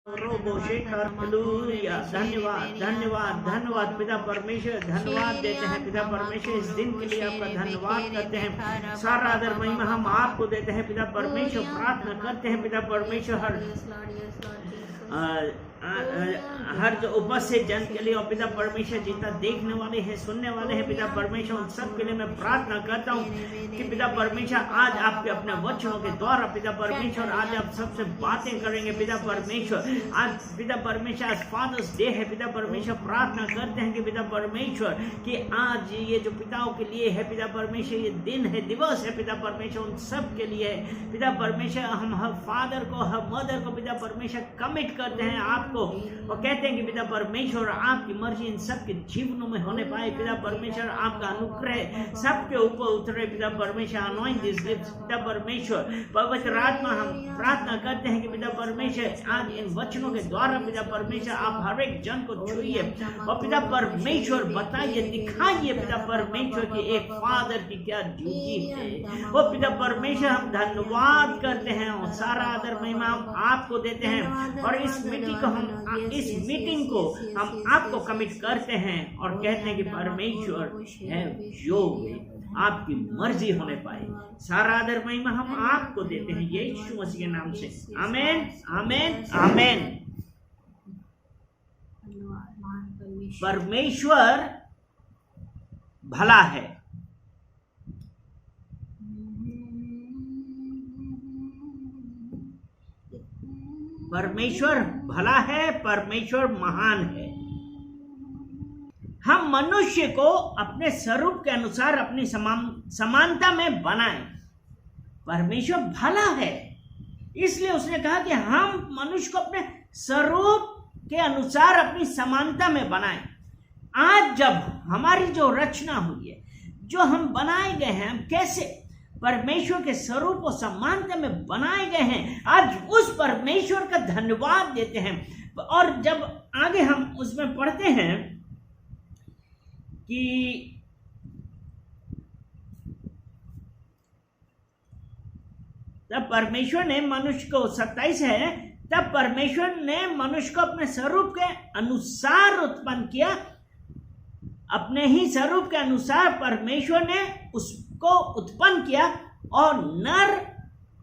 Hallelujah. धन्यवाद धन्यवाद धन्यवाद पिता परमेश्वर, धन्यवाद देते हैं पिता परमेश्वर, इस दिन के लिए आपका धन्यवाद करते हैं। सारा आदर महिमा हम आपको देते हैं पिता परमेश्वर। प्रार्थना करते हैं पिता परमेश्वर हर जो उपस्थित जन के लिए और पिता परमेश्वर जितना देखने वाले हैं सुनने वाले हैं पिता परमेश्वर, उन सब के लिए मैं प्रार्थना करता हूँ कि पिता परमेश्वर आज आपके अपने वचनों के द्वारा पिता परमेश्वर आज आप सबसे बातें करेंगे पिता परमेश्वर। आज पिता परमेश्वर आज फादर्स डे है पिता परमेश्वर, प्रार्थना करते हैं कि पिता परमेश्वर कि आज ये जो पिताओं के लिए है पिता परमेश्वर, ये दिन है दिवस है पिता परमेश्वर, उन सब के लिए है पिता परमेश्वर। हम हर फादर को हर मदर को पिता परमेश्वर कमिट करते हैं आपको और कहते हैं कि पिता परमेश्वर आपकी मर्जी इन सबके जीवनों में होने पाए पिता परमेश्वर, आपका अनुग्रह सबके ऊपर उतरे पिता परमेश्वर। अनॉइंट दिस लिप्स पिता परमेश्वर, पवित्र आत्मा हम प्रार्थना करते हैं कि पिता परमेश्वर आज इन वचनों के द्वारा पिता परमेश्वर आप हर एक जन को छुइए और पिता परमेश्वर बताइए दिखाइए पिता परमेश्वर की एक फादर की क्या ड्यूटी है। वो पिता परमेश्वर हम धन्यवाद करते हैं और सारा आदर महिमा हम आपको देते हैं और इस मीटिंग को हम आपको कमिट करते हैं और कहते हैं कि परमेश्वर है जो आपकी मर्जी होने पाए। सारा आदर महिमा हम आपको देते हैं यीशु मसीह के नाम से, आमेन आमेन आमेन। परमेश्वर भला है। परमेश्वर भला है, परमेश्वर महान है। हम मनुष्य को अपने स्वरूप के अनुसार अपनी समानता में बनाएं। परमेश्वर भला है, इसलिए उसने कहा कि हम मनुष्य को अपने स्वरूप के अनुसार अपनी समानता में बनाएं। आज जब हमारी जो रचना हुई है, जो हम बनाए गए हैं, हम कैसे परमेश्वर के स्वरूप और समानता में बनाए गए हैं, आज उस परमेश्वर का धन्यवाद देते हैं। और जब आगे हम उसमें पढ़ते हैं कि तब परमेश्वर ने मनुष्य को 27 है, तब परमेश्वर ने मनुष्य को अपने स्वरूप के अनुसार उत्पन्न किया। अपने ही स्वरूप के अनुसार परमेश्वर ने उसको उत्पन्न किया और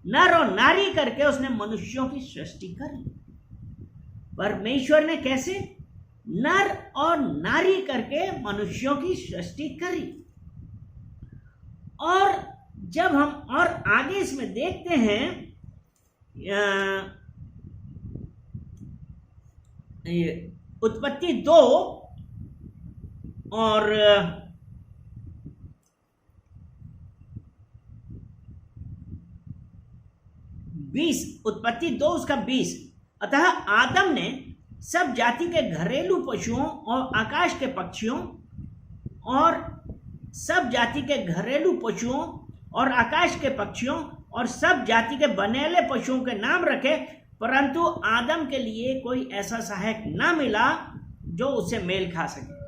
नर और नारी करके उसने मनुष्यों की सृष्टि करी। परमेश्वर ने कैसे नर और नारी करके मनुष्यों की सृष्टि करी। और जब हम और आगे इसमें देखते हैं उत्पत्ति 2 और 20, उत्पत्ति 2 उसका 20। अतः आदम ने सब जाति के घरेलू पशुओं और आकाश के पक्षियों और सब जाति के घरेलू पशुओं और आकाश के पक्षियों और सब जाति के बनेले पशुओं के नाम रखे, परंतु आदम के लिए कोई ऐसा सहायक ना मिला जो उससे मेल खा सके।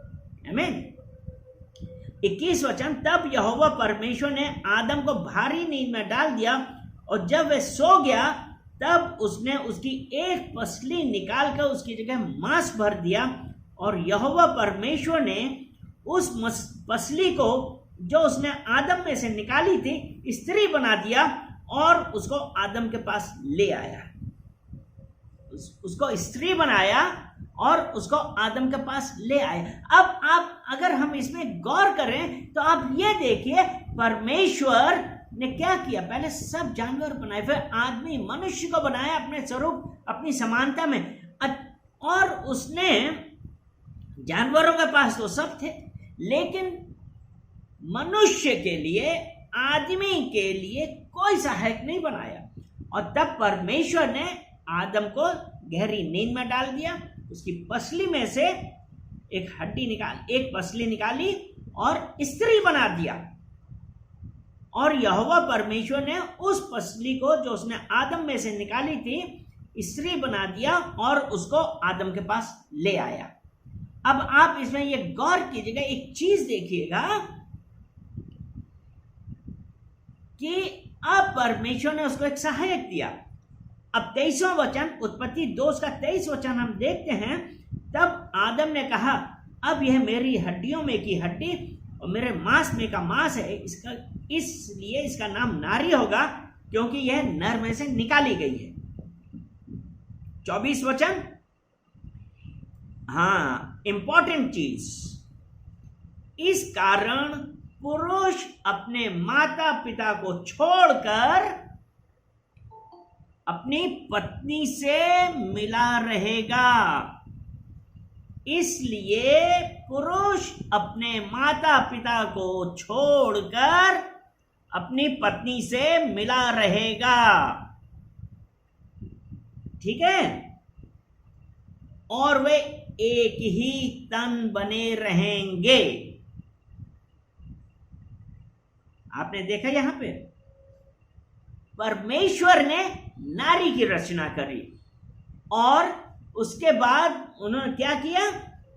आमीन। 21 वचन, तब यहोवा परमेश्वर ने आदम को भारी नींद में डाल दिया और जब वह सो गया तब उसने उसकी एक पसली निकालकर उसकी जगह मांस भर दिया और यहोवा परमेश्वर ने उस पसली को जो उसने आदम में से निकाली थी स्त्री बना दिया और उसको आदम के पास ले आया। उसको स्त्री बनाया और उसको आदम के पास ले आए। अब आप अगर हम इसमें गौर करें तो आप ये देखिए परमेश्वर ने क्या किया। पहले सब जानवर बनाए, फिर आदमी मनुष्य को बनाया अपने स्वरूप अपनी समानता में। और उसने जानवरों के पास तो सब थे, लेकिन मनुष्य के लिए आदमी के लिए कोई सहायक नहीं बनाया। और तब परमेश्वर ने आदम को गहरी नींद में डाल दिया, उसकी पसली में से एक पसली निकाली और स्त्री बना दिया। और यहोवा परमेश्वर ने उस पसली को जो उसने आदम में से निकाली थी स्त्री बना दिया और उसको आदम के पास ले आया। अब आप इसमें ये गौर कीजिएगा, एक चीज देखिएगा कि अब परमेश्वर ने उसको एक सहायक दिया। अब 23वां वचन, उत्पत्ति 2 का 23 वचन हम देखते हैं। तब आदम ने कहा, अब यह मेरी हड्डियों में की हड्डी और मेरे मांस में का मांस है, इसलिए इसका नाम नारी होगा, क्योंकि यह नर में से निकाली गई है। 24 वचन, हाँ, इंपॉर्टेंट चीज, इस कारण पुरुष अपने माता पिता को छोड़कर अपनी पत्नी से मिला रहेगा। इसलिए पुरुष अपने माता पिता को छोड़कर अपनी पत्नी से मिला रहेगा। ठीक है, और वे एक ही तन बने रहेंगे। आपने देखा यहां पे परमेश्वर ने नारी की रचना करी और उसके बाद उन्होंने क्या किया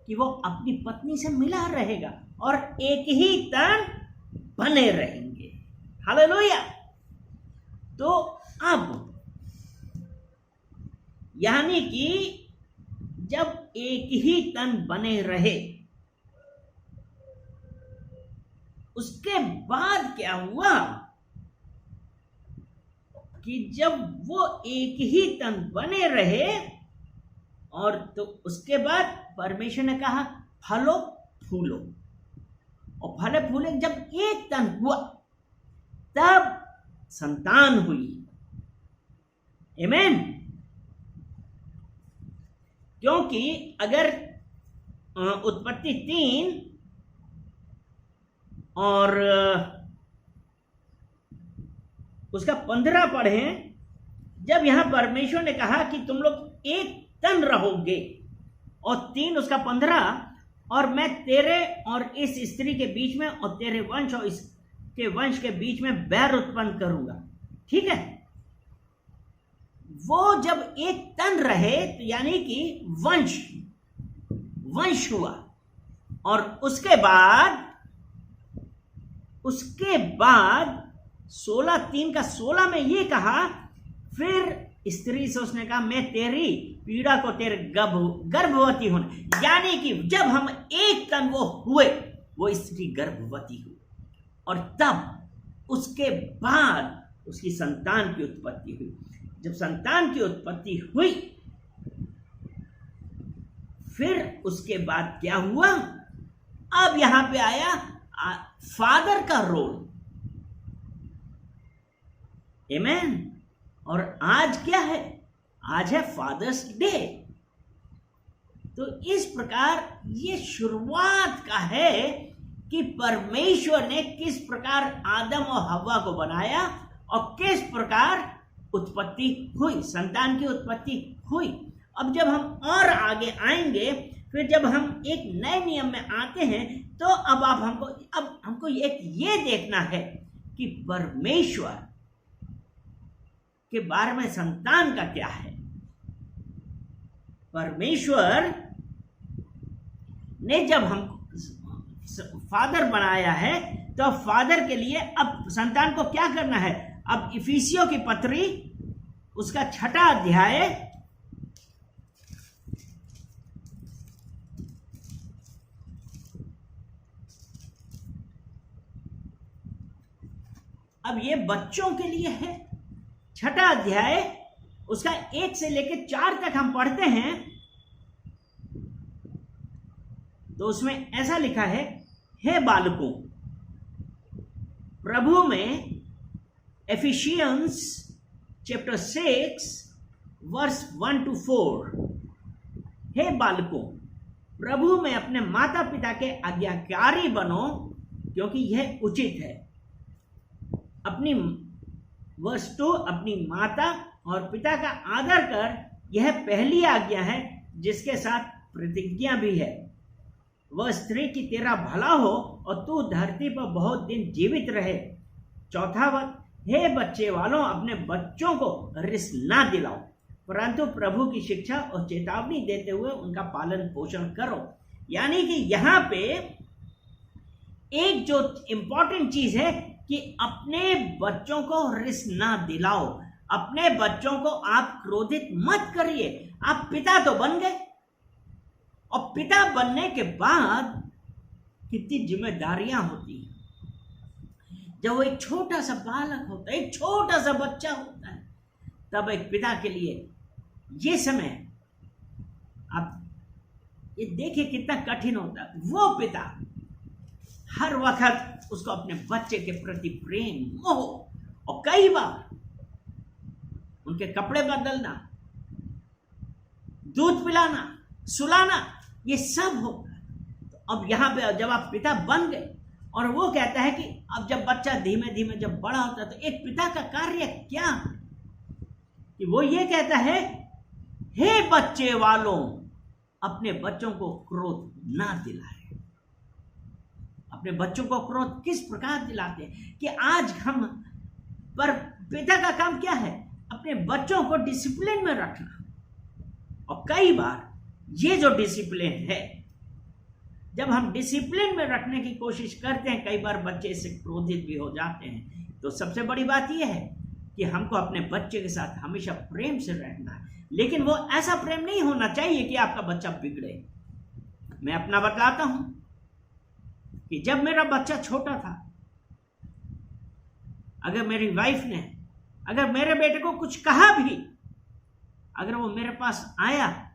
कि वो अपनी पत्नी से मिला रहेगा और एक ही तन बने रहेंगे। हालेलुया। तो अब यानी कि जब एक ही तन बने रहे, उसके बाद क्या हुआ कि जब वो एक ही तन बने रहे और तो उसके बाद परमेश्वर ने कहा फलो फूलो, और फले फूले जब एक तन हुआ तब संतान हुई। आमीन। क्योंकि अगर उत्पत्ति 3 और उसका 15 पढ़ें, जब यहां परमेश्वर ने कहा कि तुम लोग एक तन रहोगे, और 3 उसका 15, और मैं तेरे और इस स्त्री के बीच में और तेरे वंश और इसके वंश के बीच में बैर उत्पन्न करूंगा। ठीक है, वो जब एक तन रहे तो यानी कि वंश हुआ, और उसके बाद 16:3 का 16 में ये कहा, फिर स्त्री से उसने कहा मैं तेरी पीड़ा को तेरे गर्भवती होने, यानी कि जब हम एक तन वो हुए, वो स्त्री गर्भवती हुई, और तब उसके बाद उसकी संतान की उत्पत्ति हुई। जब संतान की उत्पत्ति हुई, फिर उसके बाद क्या हुआ, अब यहां पे आया फादर का रोल। आमीन। और आज क्या है, आज है फादर्स डे। तो इस प्रकार ये शुरुआत का है कि परमेश्वर ने किस प्रकार आदम और हव्वा को बनाया और किस प्रकार उत्पत्ति हुई, संतान की उत्पत्ति हुई। अब जब हम और आगे आएंगे, फिर जब हम एक नए नियम में आते हैं, तो अब हमको एक ये देखना है कि परमेश्वर के बारे में संतान का क्या है। परमेश्वर ने जब हमको फादर बनाया है, तो फादर के लिए अब संतान को क्या करना है। अब इफिसियों की पत्री उसका 6वां अध्याय अब ये बच्चों के लिए है। 6वां अध्याय उसका 1 से लेकर 4 तक हम पढ़ते हैं, तो उसमें ऐसा लिखा है, हे बालकों प्रभु में, एफिशियंस चैप्टर 6 वर्स 1-4, हे बालकों प्रभु में अपने माता पिता के आज्ञाकारी बनो, क्योंकि यह उचित है। वर्स 2, अपनी माता और पिता का आदर कर, यह पहली आज्ञा है जिसके साथ प्रतिज्ञा भी है। वर्स 3, कि तेरा भला हो और तू धरती पर बहुत दिन जीवित रहे। 4, हे बच्चे वालों अपने बच्चों को रिस ना दिलाओ, परंतु प्रभु की शिक्षा और चेतावनी देते हुए उनका पालन पोषण करो। यानी कि यहां पे एक जो इंपॉर्टेंट चीज है कि अपने बच्चों को रिस ना दिलाओ। अपने बच्चों को आप क्रोधित मत करिए। आप पिता तो बन गए, और पिता बनने के बाद कितनी जिम्मेदारियां होती हैं। जब वो एक छोटा सा बालक होता है, एक छोटा सा बच्चा होता है, तब एक पिता के लिए ये समय, आप ये देखिए कितना कठिन होता है। वो पिता हर वक्त उसको अपने बच्चे के प्रति प्रेम, मोह, और कई बार उनके कपड़े बदलना, दूध पिलाना, सुलाना, ये सब होता है। तो अब यहां पे जब आप पिता बन गए, और वो कहता है कि अब जब बच्चा धीमे धीमे जब बड़ा होता है, तो एक पिता का कार्य क्या है कि वो ये कहता है, हे बच्चे वालों, अपने बच्चों को क्रोध ना दिलाए। अपने बच्चों को क्रोध किस प्रकार दिलाते हैं कि आज हम, पर पिता का काम क्या है? अपने बच्चों को डिसिप्लिन में रखना। और कई बार ये जो डिसिप्लिन है, जब हम डिसिप्लिन में रखने की कोशिश करते हैं, कई बार बच्चे इससे क्रोधित भी हो जाते हैं। तो सबसे बड़ी बात यह है कि हमको अपने बच्चे के साथ हमेशा प्रेम से रहना है, लेकिन वो ऐसा प्रेम नहीं होना चाहिए कि आपका बच्चा बिगड़े। मैं अपना बतलाता हूं कि जब मेरा बच्चा छोटा था, अगर मेरी वाइफ ने अगर मेरे बेटे को कुछ कहा भी, अगर वो मेरे पास आया,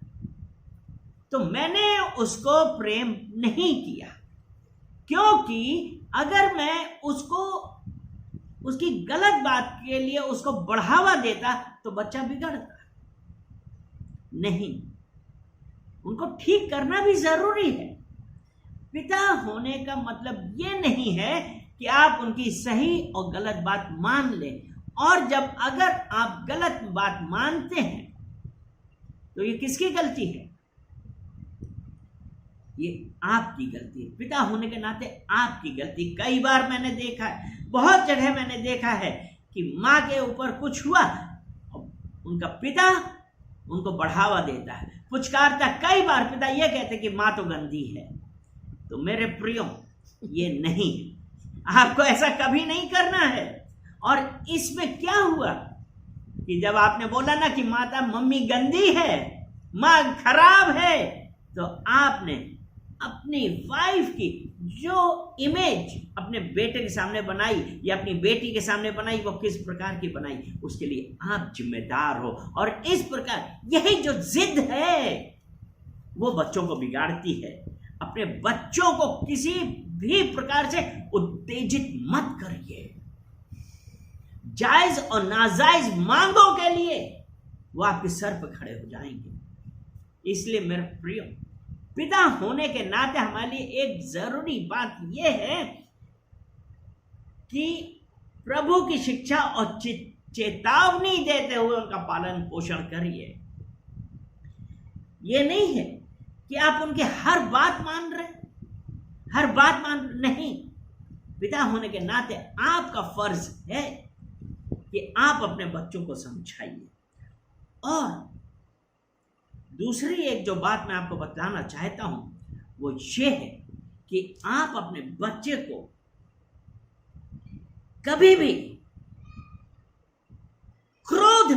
तो मैंने उसको प्रेम नहीं किया, क्योंकि अगर मैं उसको उसकी गलत बात के लिए उसको बढ़ावा देता तो बच्चा बिगड़ता। नहीं, उनको ठीक करना भी जरूरी है। पिता होने का मतलब ये नहीं है कि आप उनकी सही और गलत बात मान लें, और जब अगर आप गलत बात मानते हैं तो ये किसकी गलती है? ये आपकी गलती है। पिता होने के नाते आपकी गलती। कई बार मैंने देखा है, बहुत जगह मैंने देखा है कि माँ के ऊपर कुछ हुआ, उनका पिता उनको बढ़ावा देता है, पुचकारता। कई बार पिता ये कहते कि माँ तो गंदी है। तो मेरे प्रियो, ये नहीं, आपको ऐसा कभी नहीं करना है। और इसमें क्या हुआ कि जब आपने बोला ना कि माता मम्मी गंदी है, माँ खराब है, तो आपने अपनी वाइफ की जो इमेज अपने बेटे के सामने बनाई या अपनी बेटी के सामने बनाई, वो किस प्रकार की बनाई, उसके लिए आप जिम्मेदार हो। और इस प्रकार यही जो जिद है वो बच्चों को बिगाड़ती है। अपने बच्चों को किसी भी प्रकार से उत्तेजित मत करिए। जायज और नाजायज मांगों के लिए वो आपके सर पर खड़े हो जाएंगे। इसलिए मेरे प्रियो, पिता होने के नाते हमारे लिए एक जरूरी बात यह है कि प्रभु की शिक्षा और चेतावनी देते हुए उनका पालन पोषण करिए। यह नहीं है कि आप उनके हर बात मान रहे, हर बात मान नहीं। पिता होने के नाते आपका फर्ज है कि आप अपने बच्चों को समझाइए। और दूसरी एक जो बात मैं आपको बताना चाहता हूं वो ये है कि आप अपने बच्चे को कभी भी क्रोध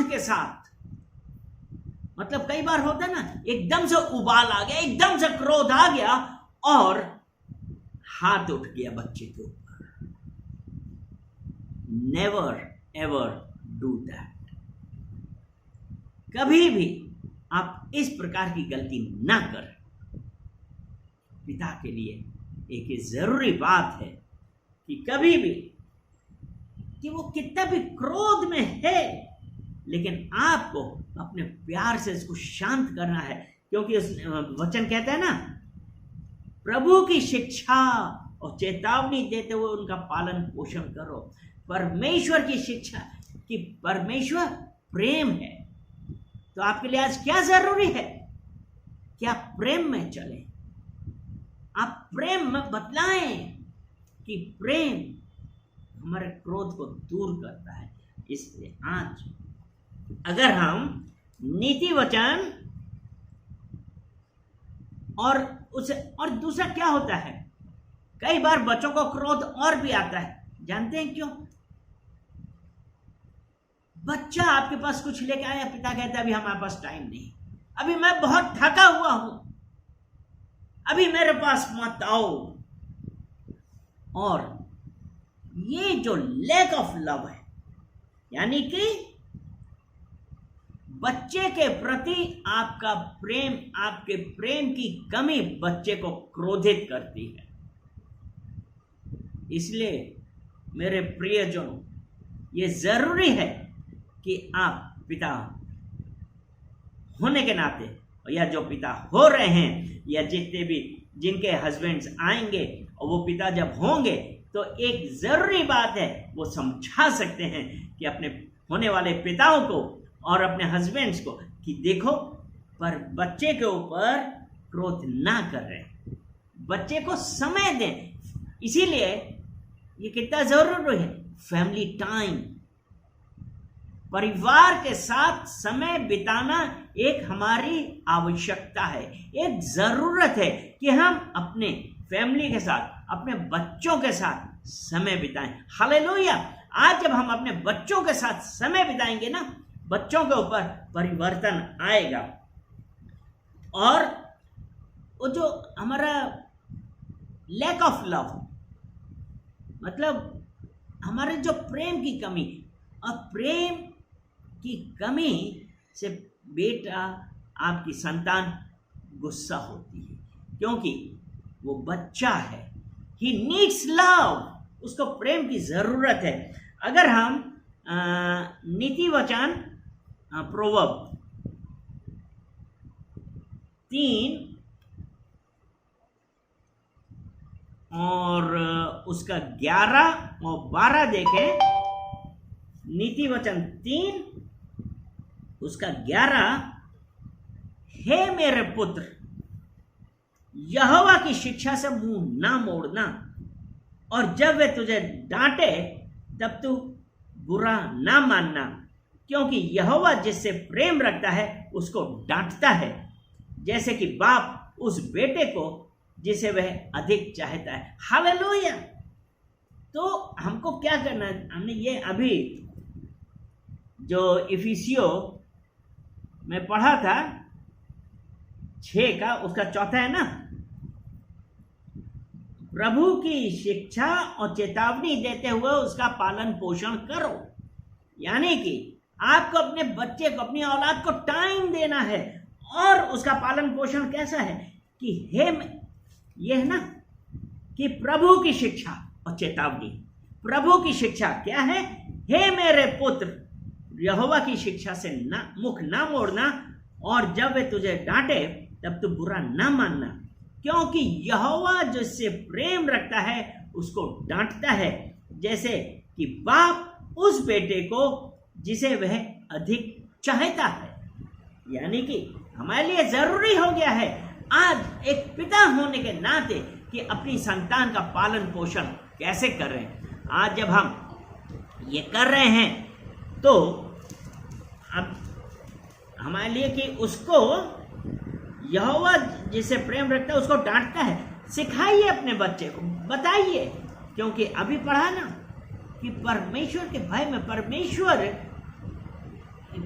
के साथ, मतलब कई बार होता है ना, एकदम से उबाल आ गया, एकदम से क्रोध आ गया और हाथ उठ गया बच्चे के ऊपर। Never ever do that. कभी भी आप इस प्रकार की गलती ना करें। पिता के लिए एक जरूरी बात है कि कभी भी, कि वो कितना भी क्रोध में है, लेकिन आपको अपने प्यार से इसको शांत करना है, क्योंकि उस वचन कहता है ना, प्रभु की शिक्षा और चेतावनी देते हुए उनका पालन पोषण करो। परमेश्वर की शिक्षा कि परमेश्वर प्रेम है, तो आपके लिए आज क्या जरूरी है कि आप प्रेम में चलें, आप प्रेम में बतलाएं कि प्रेम हमारे क्रोध को दूर करता है। इसलिए आज अगर हम नीति वचन और दूसरा क्या होता है, कई बार बच्चों को क्रोध और भी आता है। जानते हैं क्यों? बच्चा आपके पास कुछ लेके आया, पिता कहता है अभी हमारे पास टाइम नहीं, अभी मैं बहुत थका हुआ हूं, अभी मेरे पास मत आओ। और ये जो लैक ऑफ लव है, यानी कि बच्चे के प्रति आपका प्रेम, आपके प्रेम की कमी बच्चे को क्रोधित करती है। इसलिए मेरे प्रियजनों, ये जरूरी है कि आप पिता होने के नाते, या जो पिता हो रहे हैं, या जितने भी जिनके हस्बैंड्स आएंगे और वो पिता जब होंगे, तो एक जरूरी बात है, वो समझा सकते हैं कि अपने होने वाले पिताओं को और अपने हस्बैंड्स को कि देखो, पर बच्चे के ऊपर क्रोध ना कर रहे, बच्चे को समय दें। इसीलिए ये कितना जरूरी है, फैमिली टाइम, परिवार के साथ समय बिताना एक हमारी आवश्यकता है, एक जरूरत है कि हम अपने फैमिली के साथ, अपने बच्चों के साथ समय बिताएं। हालेलुया। आज जब हम अपने बच्चों के साथ समय बिताएंगे ना, बच्चों के ऊपर परिवर्तन आएगा। और वो जो हमारा लैक ऑफ लव, मतलब हमारे जो प्रेम की कमी, और प्रेम की कमी से बेटा, आपकी संतान गुस्सा होती है, क्योंकि वो बच्चा है, ही नीड्स लव, उसको प्रेम की जरूरत है। अगर हम नीति वचन प्रोवर्ब 3 और उसका 11 और 12 देखें। नीति वचन 3 उसका 11, हे मेरे पुत्र, यहोवा की शिक्षा से मुंह ना मोड़ना, और जब वे तुझे डांटे तब तू बुरा ना मानना, क्योंकि यहोवा जिससे प्रेम रखता है उसको डांटता है, जैसे कि बाप उस बेटे को जिसे वह अधिक चाहता है। हालेलुया। तो हमको क्या करना है, हमने ये अभी जो इफिसियो में पढ़ा था 6 का, उसका 4 है ना, प्रभु की शिक्षा और चेतावनी देते हुए उसका पालन पोषण करो। यानी कि आपको अपने बच्चे को, अपनी औलाद को टाइम देना है। और उसका पालन पोषण कैसा है कि ये है ना कि प्रभु की शिक्षा और चेतावनी। प्रभु की शिक्षा क्या है? हे मेरे पुत्र, यहोवा की शिक्षा से मुख ना मोड़ना, और जब वे तुझे डांटे तब तू बुरा ना मानना, क्योंकि यहोवा जिससे प्रेम रखता है उसको डांटता है, जैसे कि बाप उस बेटे को जिसे वह अधिक चाहता है। यानी कि हमारे लिए जरूरी हो गया है आज एक पिता होने के नाते कि अपनी संतान का पालन पोषण कैसे कर रहे हैं। आज जब हम ये कर रहे हैं तो अब हमारे लिए कि उसको यहोवा जिसे प्रेम रखता है उसको डांटता है। सिखाइए अपने बच्चे को, बताइए, क्योंकि अभी पढ़ा ना कि परमेश्वर के भय में परमेश्वर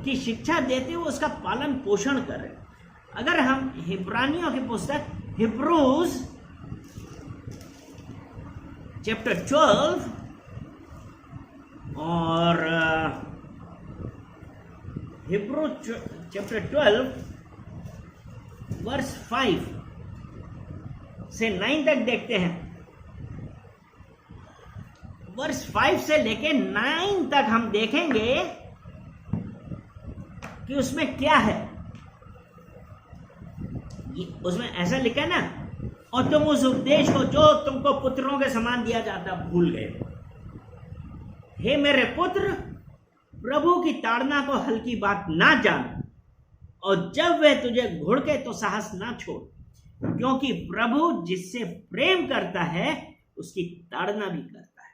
की शिक्षा देते हुए उसका पालन पोषण करें। अगर हम हिब्रानियों की पुस्तक हिब्रूज चैप्टर 12 और हिब्रूज चैप्टर 12 वर्स 5 से 9 तक देखते हैं। वर्स 5 से लेके 9 तक हम देखेंगे कि उसमें क्या है। उसमें ऐसा लिखा है ना, और तुम उस उपदेश को जो तुमको पुत्रों के समान दिया जाता भूल गए। हे मेरे पुत्र, प्रभु की ताड़ना को हल्की बात ना जान, और जब वह तुझे घुड़के तो साहस ना छोड़, क्योंकि प्रभु जिससे प्रेम करता है उसकी ताड़ना भी करता है,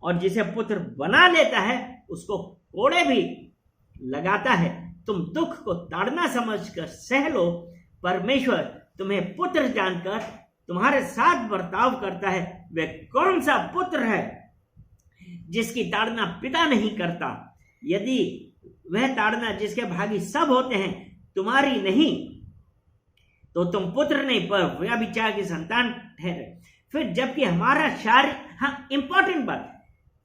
और जिसे पुत्र बना लेता है उसको कोड़े भी लगाता है। तुम दुख को ताड़ना समझकर सह लो, परमेश्वर तुम्हें पुत्र जानकर तुम्हारे साथ बर्ताव करता है। वह कौन सा पुत्र है जिसकी ताड़ना पिता नहीं करता? यदि वह ताड़ना जिसके भागी सब होते हैं तुम्हारी नहीं, तो तुम पुत्र नहीं पर व्यभिचार की संतान ठहरे। फिर जबकि हमारा इंपॉर्टेंट बात,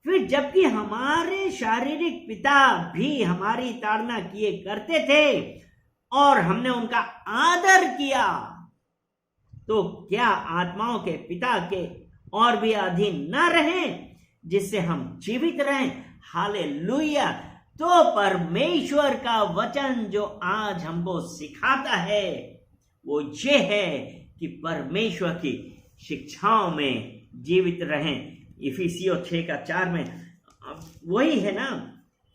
फिर जबकि हमारे शारीरिक पिता भी हमारी ताड़ना किए करते थे और हमने उनका आदर किया, तो क्या आत्माओं के पिता के और भी अधीन न रहें, जिससे हम जीवित रहें। हालेलुया। तो परमेश्वर का वचन जो आज हमको सिखाता है वो ये है कि परमेश्वर की शिक्षाओं में जीवित रहें। इफिसियों 6:4 में वही है ना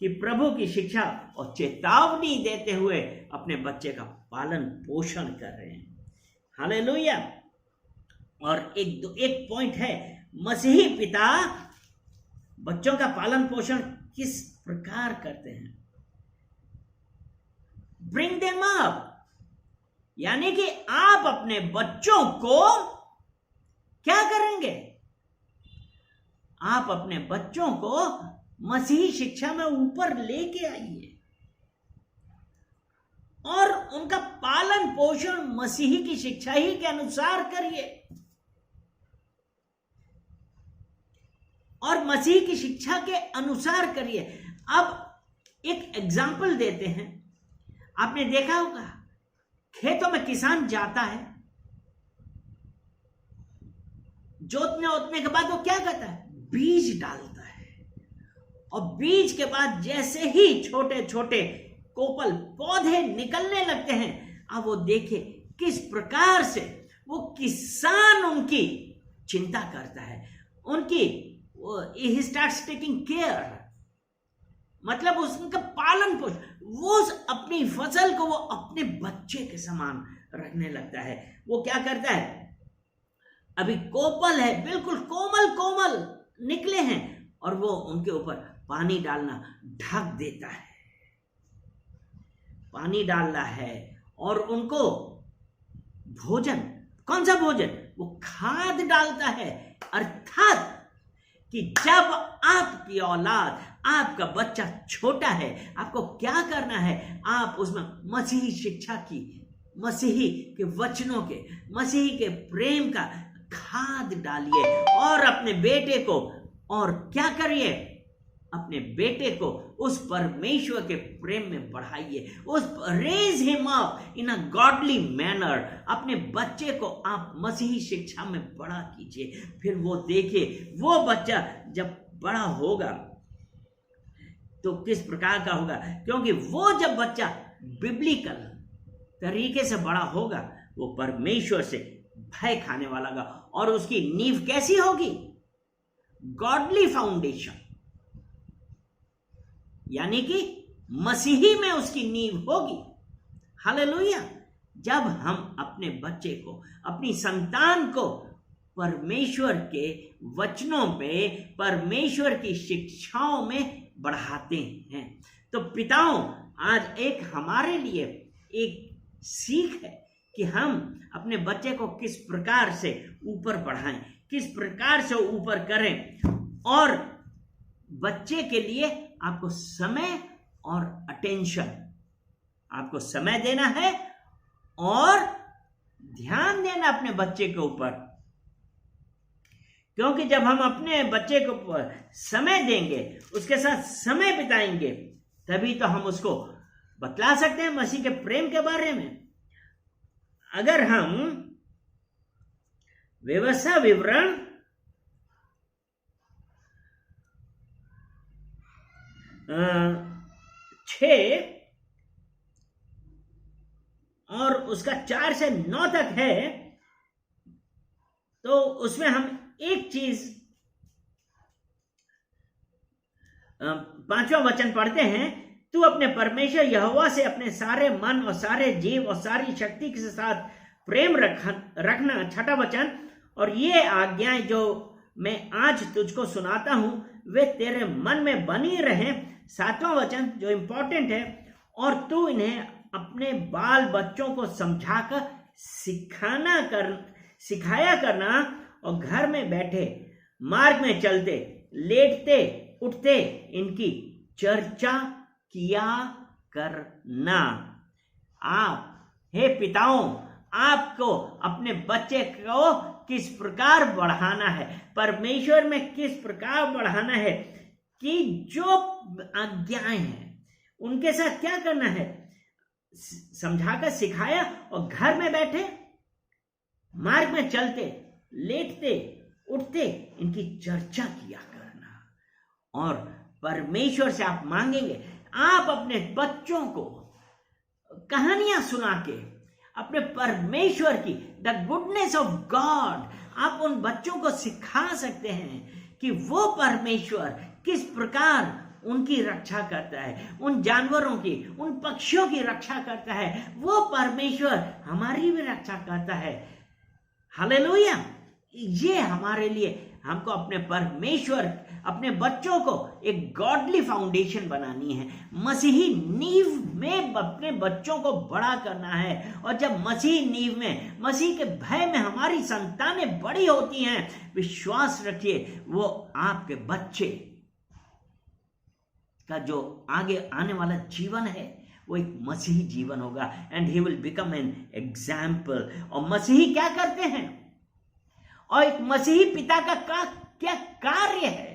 कि प्रभु की शिक्षा और चेतावनी देते हुए अपने बच्चे का पालन पोषण कर रहे हैं। हालेलुया। और एक पॉइंट है, मसीही पिता बच्चों का पालन पोषण किस प्रकार करते हैं। ब्रिंग देम अप, यानी कि आप अपने बच्चों को क्या करेंगे, आप अपने बच्चों को मसीही शिक्षा में ऊपर लेके आइए और उनका पालन पोषण मसीही की शिक्षा ही के अनुसार करिए। और मसीह की शिक्षा के अनुसार करिए। अब एक एग्जाम्पल देते हैं। आपने देखा होगा खेतों में किसान जाता है, जोतने उतने के बाद वो क्या करता है, बीज डालता है। और बीज के बाद जैसे ही छोटे छोटे कोपल पौधे निकलने लगते हैं, अब वो देखे किस प्रकार से वो किसान उनकी चिंता करता है, उनकी he starts taking care, मतलब उसका पालन पोषण, वो अपनी फसल को वो अपने बच्चे के समान रखने लगता है। वो क्या करता है, अभी कोपल है, बिल्कुल कोमल कोमल निकले हैं, और वो उनके ऊपर पानी डालना ढक देता है, पानी डालना है। और उनको भोजन, कौन सा भोजन, वो खाद डालता है। अर्थात कि जब आपकी औलाद, आपका बच्चा छोटा है, आपको क्या करना है, आप उसमें मसीही शिक्षा की, मसीही के वचनों के, मसीही के प्रेम का खाद डालिए और अपने बेटे को, और क्या करिए, अपने बेटे को उस परमेश्वर के प्रेम में बढ़ाइए, raise him up in a godly manner. अपने बच्चे को आप मसीही शिक्षा में बड़ा कीजिए। फिर वो देखिए वो बच्चा जब बड़ा होगा तो किस प्रकार का होगा, क्योंकि वो जब बच्चा बिब्लिकल तरीके से बड़ा होगा, वो परमेश्वर से भय खाने वाला होगा। और उसकी नींव कैसी होगी, गॉडली फाउंडेशन, यानी कि मसीही में उसकी नींव होगी। हालेलुया। जब हम अपने बच्चे को, अपनी संतान को परमेश्वर के वचनों पे, परमेश्वर की शिक्षाओं में बढ़ाते हैं, तो पिताओं, आज एक हमारे लिए एक सीख है कि हम अपने बच्चे को किस प्रकार से ऊपर बढ़ाएं, किस प्रकार से ऊपर करें। और बच्चे के लिए आपको समय और अटेंशन, आपको समय देना है और ध्यान देना अपने बच्चे के ऊपर, क्योंकि जब हम अपने बच्चे को समय देंगे, उसके साथ समय बिताएंगे, तभी तो हम उसको बतला सकते हैं मसीह के प्रेम के बारे में। अगर हम व्यवस्था विवरण 6 और उसका 4 से 9 तक है, तो उसमें हम एक चीज 5वां वचन पढ़ते हैं, तू अपने परमेश्वर यहोवा से अपने सारे मन और सारे जीव और सारी शक्ति के साथ प्रेम रखना। 6वां वचन, और ये आज्ञाएं जो मैं आज तुझको सुनाता हूं वे तेरे मन में बनी रहें। 7वां वचन जो इंपॉर्टेंट है, और तू इन्हें अपने बाल बच्चों को समझाकर सिखाया करना, और घर में बैठे, मार्ग में चलते, लेटते उठते इनकी चर्चा किया करना। आप हे पिताओं, आपको अपने बच्चे को किस प्रकार बढ़ाना है, परमेश्वर में किस प्रकार बढ़ाना है, कि जो आज्ञाएं हैं उनके साथ क्या करना है, समझाकर सिखाया, और घर में बैठे मार्ग में चलते लेटते उठते इनकी चर्चा किया करना। और परमेश्वर से आप मांगेंगे, आप अपने बच्चों को कहानियां सुना के अपने परमेश्वर की, द गुडनेस ऑफ गॉड, आप उन बच्चों को सिखा सकते हैं कि वो परमेश्वर किस प्रकार उनकी रक्षा करता है, उन जानवरों की, उन पक्षियों की रक्षा करता है। वो परमेश्वर हमारी भी रक्षा करता है। हालेलुया। ये हमारे लिए, हमको अपने परमेश्वर, अपने बच्चों को एक गॉडली फाउंडेशन बनानी है, मसीही नींव में अपने बच्चों को बड़ा करना है। और जब मसीही नींव में, मसीह के भय में हमारी संतानें बड़ी होती हैं, विश्वास रखिए वो आपके बच्चे का जो आगे आने वाला जीवन है वो एक मसीही जीवन होगा, and he will become an example. और मसीही क्या करते हैं, और एक मसीही पिता का क्या कार्य है।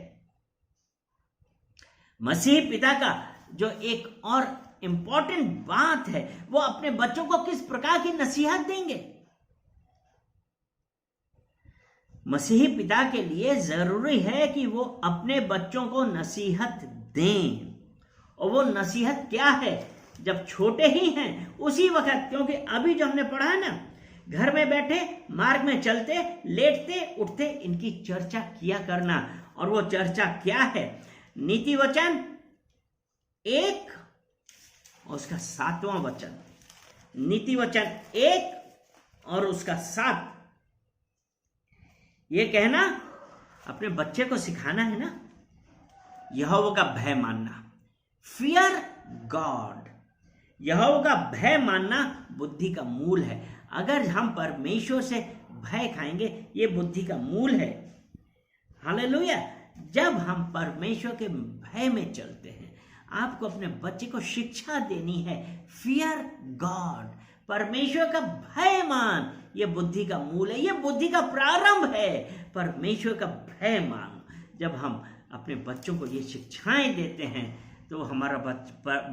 मसीही पिता का जो एक और इंपॉर्टेंट बात है, वो अपने बच्चों को किस प्रकार की नसीहत देंगे। मसीही पिता के लिए जरूरी है कि वो अपने बच्चों को नसीहत दें। और वो नसीहत क्या है, जब छोटे ही हैं उसी वक्त, क्योंकि अभी जो हमने पढ़ा है ना, घर में बैठे मार्ग में चलते लेटते उठते इनकी चर्चा किया करना। और वो चर्चा क्या है, नीति वचन 1 और उसका 7वां वचन, नीति वचन 1 और उसका 7, ये कहना अपने बच्चे को सिखाना है ना, यहोवा का भय मानना, फियर गॉड। यहोवा का भय मानना बुद्धि का मूल है। अगर हम परमेश्वर से भय खाएंगे, ये बुद्धि का मूल है। हालेलुया। जब हम परमेश्वर के भय में चलते हैं, आपको अपने बच्चे को शिक्षा देनी है, फियर गॉड, परमेश्वर का भय मान, ये बुद्धि का मूल है, ये बुद्धि का प्रारंभ है। परमेश्वर का भय मान। जब हम अपने बच्चों को ये शिक्षाएं देते हैं तो हमारा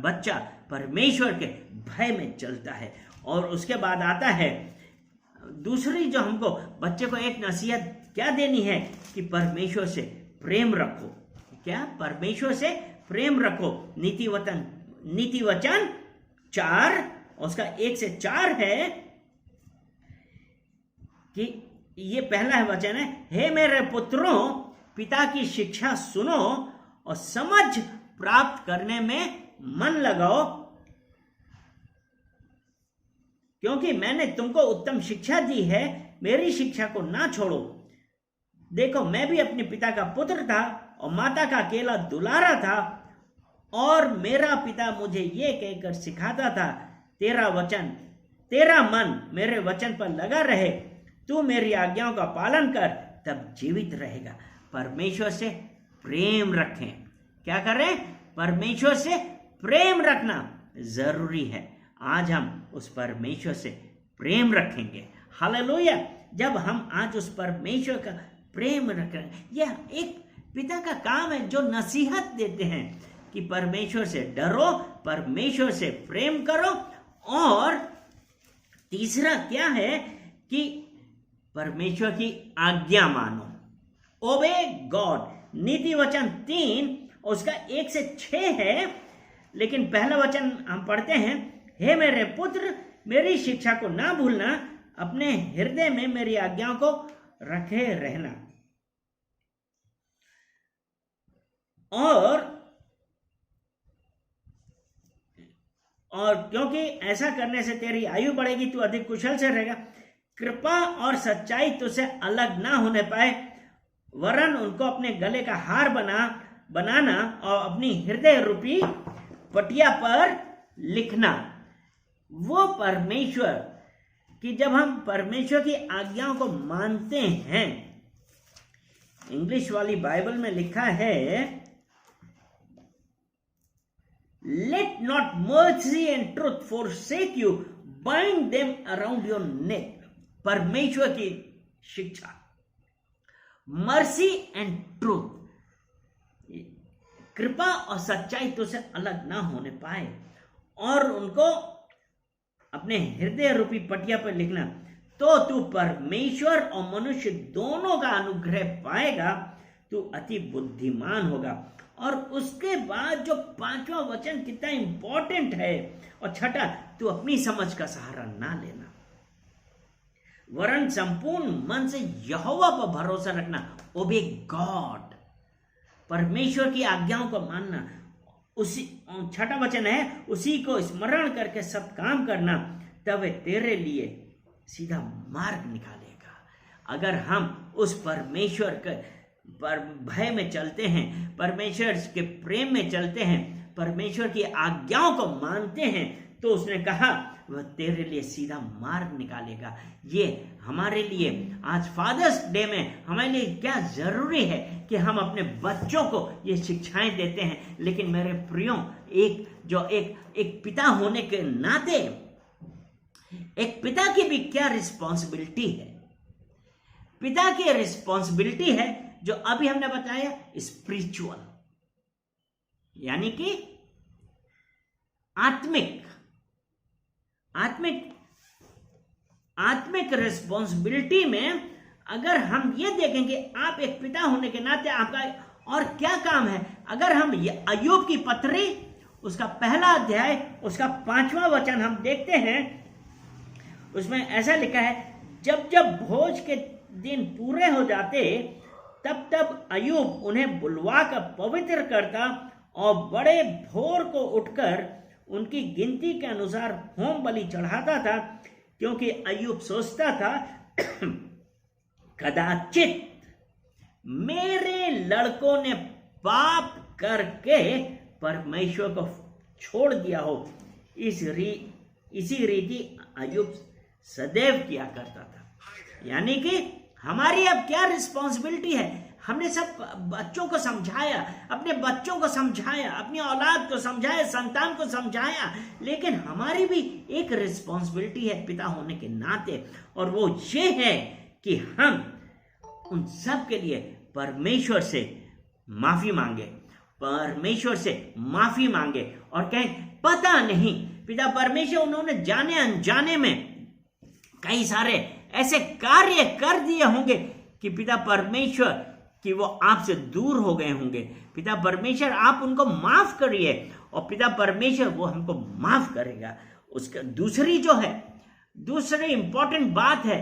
बच्चा परमेश्वर के भय में चलता है। और उसके बाद आता है दूसरी, जो हमको बच्चे को एक नसीहत क्या देनी है, कि परमेश्वर से प्रेम रखो। क्या, परमेश्वर से प्रेम रखो। नीति वचन 4 उसका 1 से 4 है कि ये पहला है वचन है, हे मेरे पुत्रों, पिता की शिक्षा सुनो और समझ प्राप्त करने में मन लगाओ, क्योंकि मैंने तुमको उत्तम शिक्षा दी है, मेरी शिक्षा को ना छोड़ो। देखो, मैं भी अपने पिता का पुत्र था और माता का अकेला दुलारा था, और मेरा पिता मुझे ये कहकर सिखाता था, तेरा मन मेरे वचन पर लगा रहे, तू मेरी आज्ञाओं का पालन कर, तब जीवित रहेगा। परमेश्वर से प्रेम रखें। क्या करें, परमेश्वर से प्रेम रखना जरूरी है। आज हम उस परमेश्वर से प्रेम रखेंगे। हालेलुया। जब हम आज उस परमेश्वर का प्रेम रखें, यह एक पिता का काम है जो नसीहत देते हैं कि परमेश्वर से डरो, परमेश्वर से प्रेम करो। और तीसरा क्या है कि परमेश्वर की आज्ञा मानो, ओबे गॉड। नीति वचन 3 उसका 1 से 6 है, लेकिन पहला वचन हम पढ़ते हैं, हे मेरे पुत्र, मेरी शिक्षा को ना भूलना, अपने हृदय में मेरी आज्ञाओं को रखे रहना, और क्योंकि ऐसा करने से तेरी आयु बढ़ेगी, तू अधिक कुशल से रहेगा। कृपा और सच्चाई तुझसे अलग ना होने पाए, वरन उनको अपने गले का हार बनाना और अपनी हृदय रूपी पटिया पर लिखना। वो परमेश्वर कि जब हम परमेश्वर की आज्ञाओं को मानते हैं, इंग्लिश वाली बाइबल में लिखा है, let not mercy and truth forsake you, bind them around your neck. परमेश्वर की शिक्षा, मर्सी एंड ट्रूथ, कृपा और सच्चाई तो से अलग ना होने पाए, और उनको अपने हृदय रूपी पटिया पर लिखना, तो तू परमेश्वर और मनुष्य दोनों का अनुग्रह पाएगा, तू अति बुद्धिमान होगा। और उसके बाद जो 5वां वचन कितना इंपॉर्टेंट है, और छठा, तू अपनी समझ का सहारा ना लेना, वरन संपूर्ण मन से यहोवा पर भरोसा रखना। ओबे गॉड, परमेश्वर की आज्ञाओं को मानना। उसी, छठा वचन है, उसी को स्मरण करके सब काम करना, तब वे तेरे लिए सीधा मार्ग निकालेगा। अगर हम उस परमेश्वर के पर भय में चलते हैं, परमेश्वर के प्रेम में चलते हैं, परमेश्वर की आज्ञाओं को मानते हैं, तो उसने कहा वह तेरे लिए सीधा मार्ग निकालेगा। ये हमारे लिए आज फादर्स डे में हमारे लिए क्या जरूरी है कि हम अपने बच्चों को ये शिक्षाएं देते हैं। लेकिन मेरे प्रियो, एक पिता होने के नाते एक पिता की भी क्या रिस्पॉन्सिबिलिटी है। पिता की रिस्पॉन्सिबिलिटी है जो अभी हमने बताया, स्पिरिचुअल, यानी कि आत्मिक रिस्पॉन्सिबिलिटी में अगर हम ये देखेंगे, आप एक पिता होने के नाते आपका और क्या काम है। अगर हम अय्यूब की पत्री उसका 1 अध्याय उसका 5वां वचन हम देखते हैं, उसमें ऐसा लिखा है, जब जब भोज के दिन पूरे हो जाते तब तब अय्यूब उन्हें बुलवा कर पवित्र करता और बड़े भोर को उठकर उनकी गिनती के अनुसार होम बलि चढ़ाता था, क्योंकि अय्यूब सोचता था कदाचित मेरे लड़कों ने पाप करके परमेश्वर को छोड़ दिया हो। इसी रीति अय्यूब सदैव किया करता था। यानी कि हमारी अब क्या रिस्पॉन्सिबिलिटी है। हमने सब बच्चों को समझाया, अपने बच्चों को समझाया, अपनी औलाद को समझाया, संतान को समझाया, लेकिन हमारी भी एक रिस्पॉन्सिबिलिटी है पिता होने के नाते, और वो ये है कि हम उन सब के लिए परमेश्वर से माफी मांगे और कहें पता नहीं पिता परमेश्वर, उन्होंने जाने अनजाने में कई सारे ऐसे कार्य कर दिए होंगे कि पिता परमेश्वर कि वो आपसे दूर हो गए होंगे। पिता परमेश्वर आप उनको माफ करिए, और पिता परमेश्वर वो हमको माफ करेगा। उसका दूसरी इंपॉर्टेंट बात है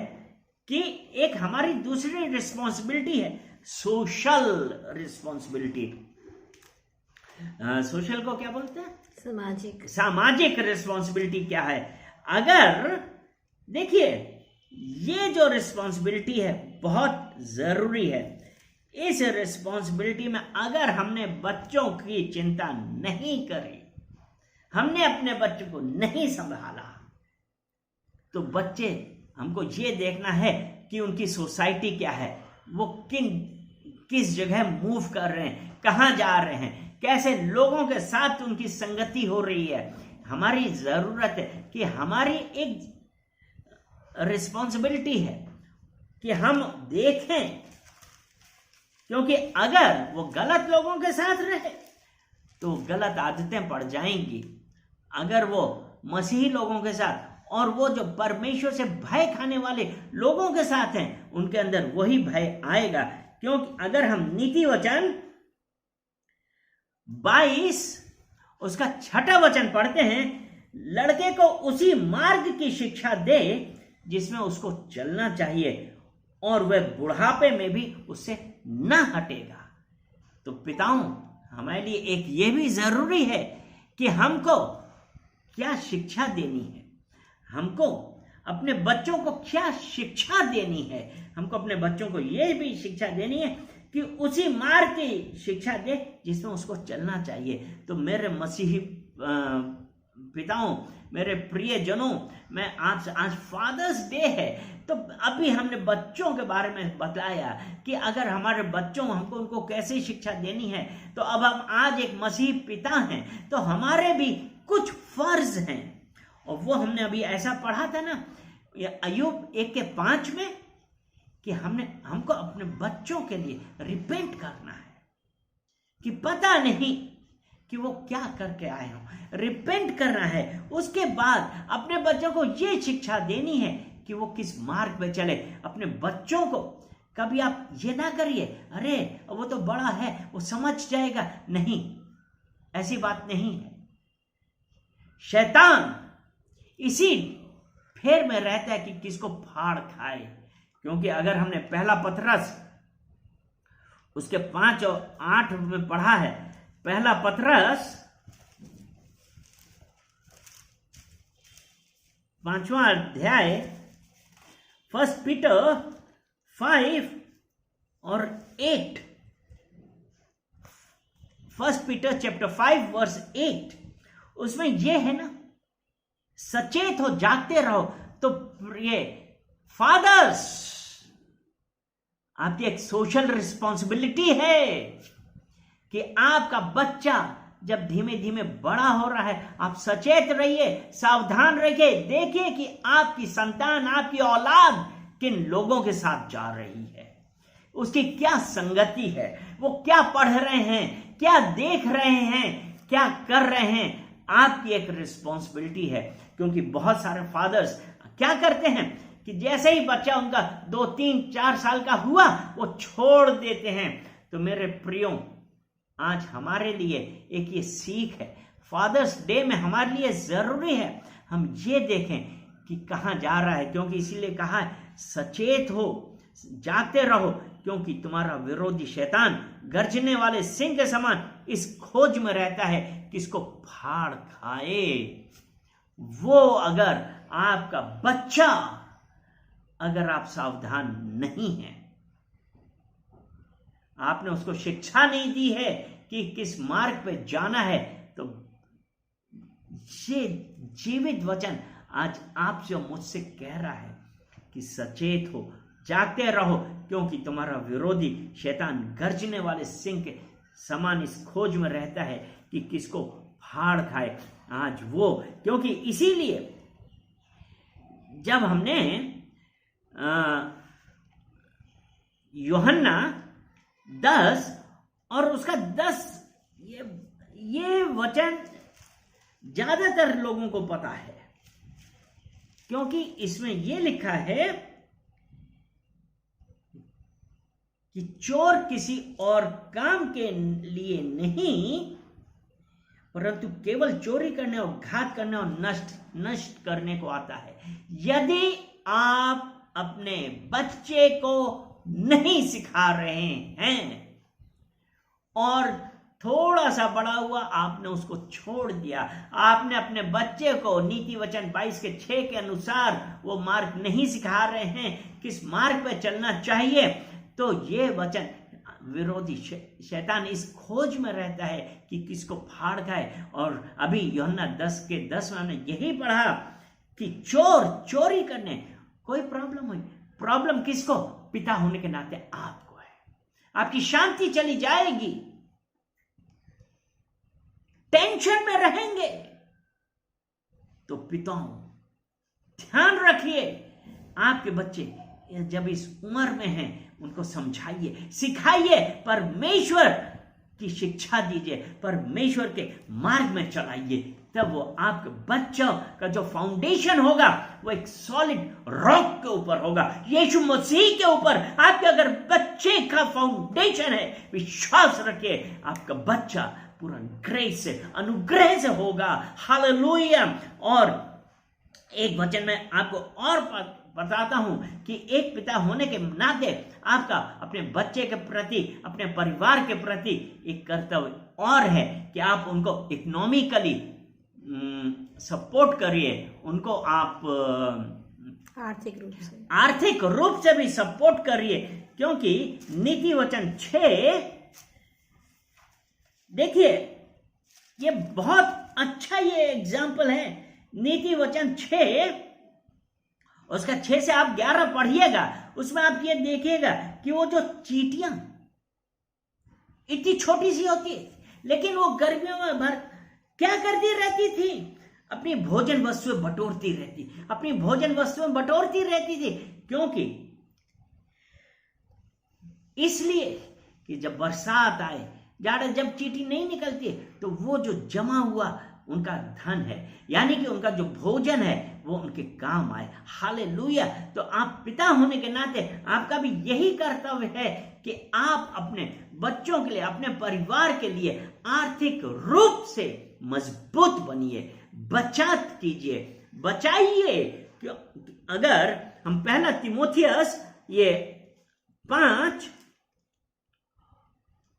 कि एक हमारी दूसरी रिस्पॉन्सिबिलिटी है, सोशल रिस्पॉन्सिबिलिटी। सोशल को क्या बोलते हैं? सामाजिक रिस्पॉन्सिबिलिटी क्या है? अगर देखिए, ये जो रिस्पॉन्सिबिलिटी है बहुत जरूरी है। इस रिस्पॉन्सिबिलिटी में अगर हमने बच्चों की चिंता नहीं करी, हमने अपने बच्चों को नहीं संभाला, तो बच्चे, हमको ये देखना है कि उनकी सोसाइटी क्या है, वो किस जगह मूव कर रहे हैं, कहाँ जा रहे हैं, कैसे लोगों के साथ उनकी संगति हो रही है। हमारी जरूरत है कि हमारी एक रिस्पॉन्सिबिलिटी है कि हम देखें, क्योंकि अगर वो गलत लोगों के साथ रहे तो गलत आदतें पड़ जाएंगी। अगर वो मसीही लोगों के साथ और वो जो परमेश्वर से भय खाने वाले लोगों के साथ हैं, उनके अंदर वही भय आएगा। क्योंकि अगर हम नीति वचन 22 उसका 6वां वचन पढ़ते हैं, लड़के को उसी मार्ग की शिक्षा दे जिसमें उसको चलना चाहिए, और वह बुढ़ापे में भी उससे न हटेगा। तो पिताओं, हमारे लिए एक ये भी जरूरी है कि हमको क्या शिक्षा देनी है, हमको अपने बच्चों को क्या शिक्षा देनी है। हमको अपने बच्चों को ये भी शिक्षा देनी है कि उसी मार्ग की शिक्षा दे जिसमें उसको चलना चाहिए। तो मेरे मसीही पिताओं, मेरे प्रिय जनों, मैं आज फादर्स डे है, तो अभी हमने बच्चों के बारे में बताया कि अगर हमारे बच्चों, हमको उनको कैसे शिक्षा देनी है, तो अब हम आज एक मसीह पिता हैं, तो हमारे भी कुछ फर्ज हैं। और वो हमने अभी ऐसा पढ़ा था ना अय्यूब 1:5 में, कि हमको अपने बच्चों के लिए रिपेंट करना है, कि पता नहीं कि वो क्या करके आए हो, रिपेंट करना है। उसके बाद अपने बच्चों को ये शिक्षा देनी है कि वो किस मार्ग पे चले। अपने बच्चों को कभी आप ये ना करिए, अरे वो तो बड़ा है, वो समझ जाएगा। नहीं, ऐसी बात नहीं है। शैतान इसी फेर में रहता है कि किसको फाड़ खाए। क्योंकि अगर हमने पहला पतरस उसके 5 और 8 में पढ़ा है, पहला पतरस 5वां अध्याय 1 पीटर 5 और 8, 1 पीटर चैप्टर 5 वर्स 8, उसमें यह है ना, सचेत हो, जागते रहो। तो ये फादर्स, आपकी एक सोशल रिस्पॉन्सिबिलिटी है कि आपका बच्चा जब धीमे धीमे बड़ा हो रहा है, आप सचेत रहिए, सावधान रहिए, देखिए कि आपकी संतान, आपकी औलाद किन लोगों के साथ जा रही है, उसकी क्या संगति है, वो क्या पढ़ रहे हैं, क्या देख रहे हैं, क्या कर रहे हैं। आपकी एक रिस्पॉन्सिबिलिटी है। क्योंकि बहुत सारे फादर्स क्या करते हैं कि जैसे ही बच्चा उनका 2, 3, 4 साल का हुआ, वो छोड़ देते हैं। तो मेरे प्रियो, आज हमारे लिए एक ये सीख है। फादर्स डे में हमारे लिए जरूरी है हम ये देखें कि कहां जा रहा है। क्योंकि इसीलिए कहा है, सचेत हो, जागते रहो, क्योंकि तुम्हारा विरोधी शैतान गर्जने वाले सिंह के समान इस खोज में रहता है कि इसको फाड़ खाए। वो अगर आपका बच्चा, अगर आप सावधान नहीं हैं, आपने उसको शिक्षा नहीं दी है कि किस मार्ग पे जाना है, तो ये जीवित वचन आज आपसे और मुझसे कह रहा है कि सचेत हो, जागते रहो, क्योंकि तुम्हारा विरोधी शैतान गर्जने वाले सिंह के समान इस खोज में रहता है कि किसको फाड़ खाए। आज वो, क्योंकि इसीलिए जब हमने यूहन्ना 10 और उसका 10, ये वचन ज्यादातर लोगों को पता है, क्योंकि इसमें यह लिखा है कि चोर किसी और काम के लिए नहीं, परंतु केवल चोरी करने और घात करने और नष्ट करने को आता है। यदि आप अपने बच्चे को नहीं सिखा रहे हैं और थोड़ा सा बड़ा हुआ आपने उसको छोड़ दिया, आपने अपने बच्चे को नीति वचन 22:6 के अनुसार वो मार्ग नहीं सिखा रहे हैं, किस मार्ग पे चलना चाहिए, तो ये वचन विरोधी शैतान इस खोज में रहता है कि किसको फाड़ खाए। और अभी यूहन्ना 10:10 में हमने यही पढ़ा कि चोरी करने कोई प्रॉब्लम हुई, प्रॉब्लम किसको? पिता होने के नाते आपको है। आपकी शांति चली जाएगी, टेंशन में रहेंगे। तो पिताओं, ध्यान रखिए, आपके बच्चे जब इस उम्र में हैं, उनको समझाइए, सिखाइए, परमेश्वर की शिक्षा दीजिए, परमेश्वर के मार्ग में चलाइए। तब वो आपके बच्चों का जो फाउंडेशन होगा वो एक सॉलिड रॉक के ऊपर होगा, यीशु मसीह के ऊपर। आपके अगर बच्चे का फाउंडेशन है, विश्वास रखिए, आपका बच्चा पूरा ग्रेस से, अनुग्रह से होगा। हालेलुया। और एक वचन में आपको और बताता हूं कि एक पिता होने के नाते आपका अपने बच्चे के प्रति, अपने परिवार के प्रति एक कर्तव्य और है कि आप उनको इकोनॉमिकली सपोर्ट करिए, उनको आप आर्थिक रूप से भी सपोर्ट करिए। क्योंकि नीति वचन 6 देखिए, ये बहुत अच्छा ये एग्जाम्पल है। नीति वचन 6, उसका 6 से आप 11 पढ़िएगा, उसमें आप ये देखिएगा कि वो जो चींटियां इतनी छोटी सी होती है, लेकिन वो गर्मियों में भर क्या करती रहती थी, अपनी भोजन वस्तुएं बटोरती रहती, अपनी भोजन वस्तुएं बटोरती रहती थी। क्योंकि इसलिए कि जब बरसात आए, जाड़ा, जब चींटी नहीं निकलती है, तो वो जो जमा हुआ उनका धन है, यानी कि उनका जो भोजन है वो उनके काम आए। हालेलुया। तो आप पिता होने के नाते आपका भी यही कर्तव्य है कि आप अपने बच्चों के लिए, अपने परिवार के लिए आर्थिक रूप से मजबूत बनिए, बचत कीजिए, बचाइए। अगर हम पहला तीमुथियुस 5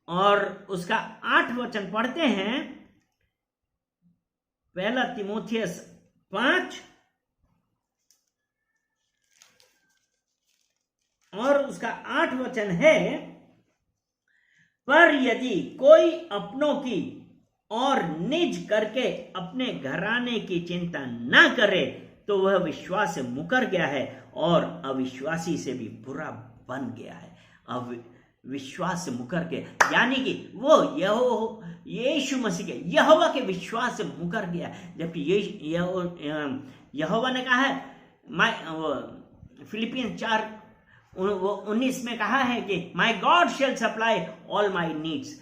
और उसका 8 वचन पढ़ते हैं, पहला तीमुथियुस 5 और उसका 8 वचन है, पर यदि कोई अपनों की और निज करके अपने घराने की चिंता ना करे तो वह विश्वास से मुकर गया है और अविश्वासी से भी बुरा बन गया है। अब विश्वास से मुकर के, यानी कि वो यीशु मसीह के यहोवा के विश्वास से मुकर गया, जबकि यहोवा ने कहा है, फिलिपियंस 4:19 में कहा है कि my God shall supply all my needs.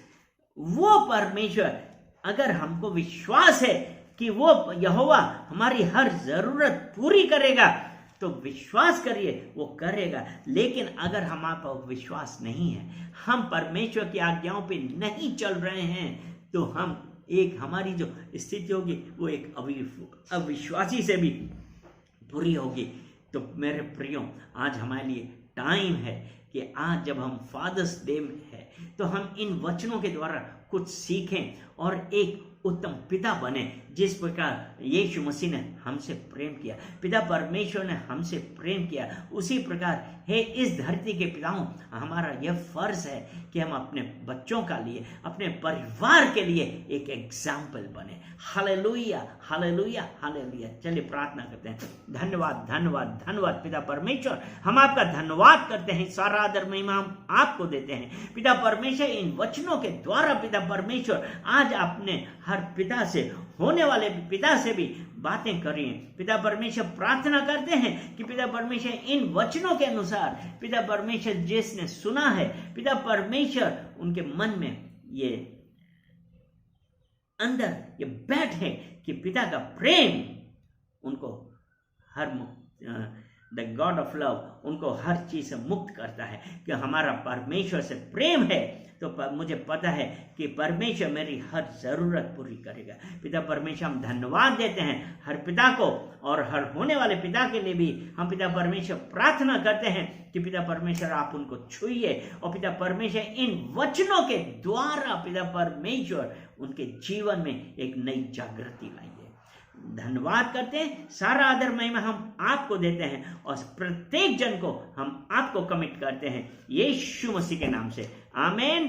वो परमेश्वर, अगर हमको विश्वास है कि वो यहोवा हमारी हर जरूरत पूरी करेगा, तो विश्वास करिए वो करेगा। लेकिन अगर हमारे पास विश्वास नहीं है, हम परमेश्वर की आज्ञाओं पे नहीं चल रहे हैं, तो हमारी जो स्थिति होगी वो एक अविश्वासी से भी बुरी होगी। तो मेरे प्रियो, आज हमारे लिए टाइम है कि आज जब हम फादर्स डे में है, तो हम इन वचनों के द्वारा कुछ सीखें और एक उत्तम पिता बने। जिस प्रकार यीशु मसीह ने हमसे प्रेम किया, पिता परमेश्वर ने हमसे प्रेम किया, उसी प्रकार हे इस धरती के पिताओं, हमारा यह फर्ज है कि हम अपने बच्चों का लिए, अपने परिवार के लिए एक एग्जाम्पल बने। Hallelujah, hallelujah, hallelujah. चलिए प्रार्थना करते हैं। धन्यवाद, धन्यवाद, धन्यवाद पिता परमेश्वर, हम आपका धन्यवाद करते हैं, सारा आदर महिमा हम आपको देते हैं पिता परमेश्वर। इन वचनों के द्वारा पिता परमेश्वर आज आपने हर पिता से, होने वाले पिता से भी बातें करिए पिता परमेश्वर। प्रार्थना करते हैं कि पिता परमेश्वर इन वचनों के अनुसार पिता परमेश्वर जिसने सुना है, पिता परमेश्वर उनके मन में ये अंदर ये बैठे कि पिता का प्रेम उनको हर द गॉड ऑफ लव उनको हर चीज से मुक्त करता है। कि हमारा परमेश्वर से प्रेम है तो मुझे पता है कि परमेश्वर मेरी हर जरूरत पूरी करेगा। पिता परमेश्वर, हम धन्यवाद देते हैं हर पिता को, और हर होने वाले पिता के लिए भी हम पिता परमेश्वर प्रार्थना करते हैं कि पिता परमेश्वर आप उनको छुइए, और पिता परमेश्वर इन वचनों के द्वारा पिता परमेश्वर उनके जीवन में एक नई जागृति लाइए। धन्यवाद करते हैं, सारा आदर महिमा हम आपको देते हैं, और प्रत्येक जन को हम आपको कमिट करते हैं यीशु मसीह के नाम से। आमीन।